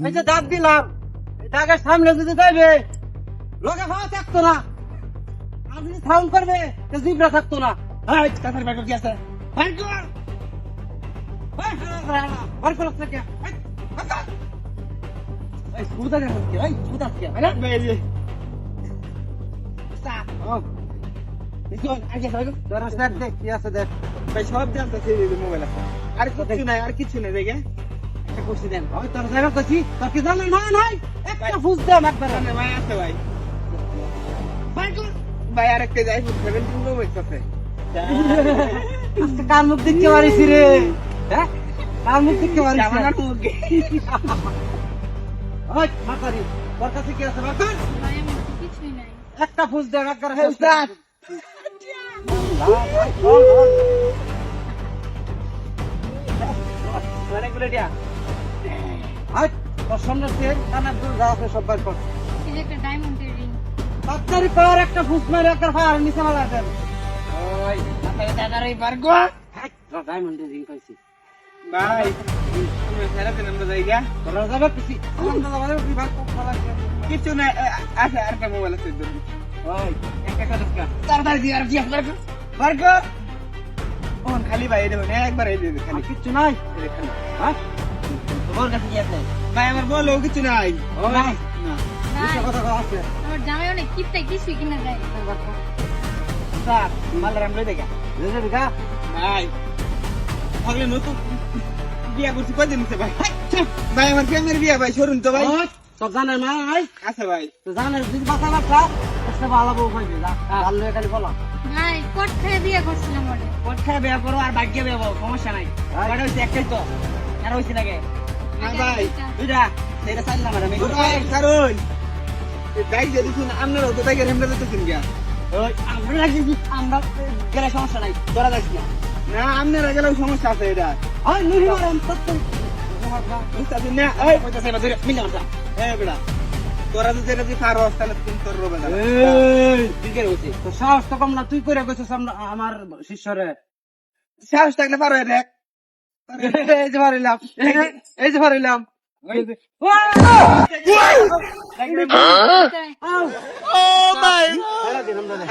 এই যে দাঁত দিলাম, দাগের সামনে যদি যাইবে লোকে ভাবা থাকতো না, আর যদি সাউন্ড করবে তো জিব্রা থাকতো না। কাছের ব্যাপার কি আছে? আর কিছু নাই দেখে ভাই আছে ভাই ভাই আরেকটা যাই 17 প্রো ম্যাক্স আছে কার মুখ দেখতে পারিস রে? হ্যাঁ, কার মুখ দেখতে পারিস? আমার মুখ তোর কাছে কি আছে? ভাই আমার তো কিছুই নাই। একটা ফুস দেখ একবার। উস্তাদ অনেকগুলো দিয়া তোর সামনে কানের দুল যা আছে সব বের কর। এই যে একটা ডায়মন্ডের রিং। তাড়াতাড়ি কর, একটা ফুস মারে একবার ফায়ার নিচে মারা দেন। ওই মাথায় দাদার এই বারগো ডায়মন্ডের রিং পাইছি ভাই তুমি ফেরা দেন আমরা জায়গা তোরা যাবে কিছু আমাদের বিভাগ খাওয়া কিছু না আছে আরেকটা মোবাইল আছে ধরুন ওই একটা দরকার তাড়াতাড়ি দিয়ে আর কি বারগো বারগো ওন খালি ভাই দেবেন একবার এই দেবেন খালি কিছু নাই। এই খালি হ্যাঁ, তোমার কাছে কি আছে? ভাই আমার বলো কিছু নাই ও নাই, না কিছু ভাই, কথা আছে। আমার জামাই অনেক কিপটাই কিছুই কিনা যায় না। স্যার মাল রামলে দেখা বুঝে বিঘা ভাই আগলে নতুন বিয়া করছি কয়দিন হচ্ছে ভাই ভাই আমার প্রেমের বিয়া ভাই সরুন তো ভাই সব জানে না ভাই, আছে ভাই তো জানে যদি বাঁচা বাচ্চা একটা ভালো বউ পাইবে। ভালো খালি বলা ভাই কোট খেয়ে বিয়ে করছিলাম ওরে। পরীক্ষা বিয়া করো আর ভাগ্য বিয়া করো সমস্যা নাই ওটা হচ্ছে একটাই তো আর হইছে নাকি না ভাই দুইটা সেটা চাইলাম ম্যাডাম ভাই কারণ গাই যদি শুন আপনারা তো তাই হেমরা তো শুন গিয়া ওই আমরা কি আমরা গেলে সমস্যা নাই, তোরা যাস না। না আপনারা গেলেও সমস্যা আছে এটা ওই নুরি মারাম তত্ত্ব বুঝতে পারছেন না এই পয়সা সাইবা ধরে মিলে মারছা বেড়া তোরা যদি এটা যদি পারো তাহলে তুমি তোর রবে না দিকের হইছে তো সাহস তো কম না, তুই করে গেছিস আমার শিষ্যরে। সাহস থাকলে পারো দেখ এই যে পারিলাম, এই যে পারিলাম।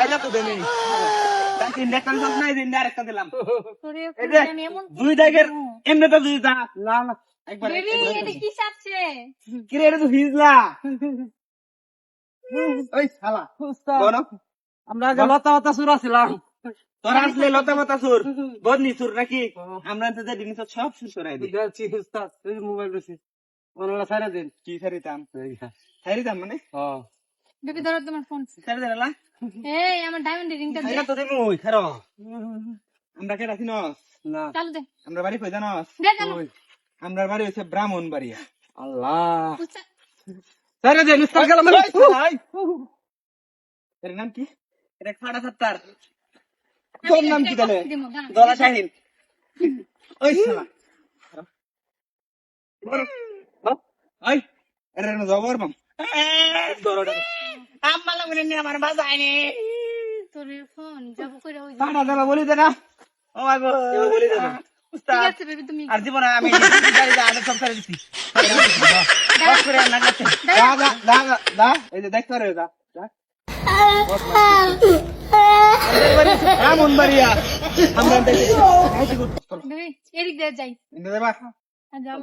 এটা তো দেনি তিন একটা নাই দিন আরেকটা দিলাম তোরে এই যে আমি এমন দুই দাগের এমনি তো দুই দাগ না না একবার বেবি এটা কি চাচ্ছে? কি রে এটা তো হিজলা ওই শালা বলো আমরা আগে লতা চূড়া ছিলাম। তোরা আসলে লতা মতা সুর বদনি সুর নাকি আমরা তো যে জিনিস সব সুর সরাই দিই মোবাইল বেশি ওনারা সারা দিন কি সারিতাম সারিতাম মানে বেবি ধরো তোমার ফোন। সারি দিলা এই আমার ডায়মন্ডের রিংটা দে। তো দিমু ওই খারো আমরা কে রাখি নস না চালু দে। আমরা বাড়ি কই জানস দে চালু। আমরা বাড়ি হইছে ব্রাহ্মণবাড়িয়া আল্লাহ বুঝছা? সারা দিন ইস্তার গেলাম। এর নাম কি এটা খাড়া সাত্তার তোর নাম কি তাহলে দিমু, দাঁড়া। দলা শাহিন ওই শালা ওই এর না জবর মাম দরড়া আম্মা লাগনে নি আমার বাজাইনি তোরে ফোন যাবো কইরা ওই যে- খাড়া দেবা বলি দে না ও মাই গো বলি দে না ঠিক উস্তাদ আছে বেবি তুমি আর জীবনে আমি গাড়ি যা আগে সব করে দিছি বাস করে না গেছে দা এই যে দেখ করে দা এমন বাড়িয়া আমরা দেখি বেবি এদিক দিয়ে যাই। দেবা আর যাও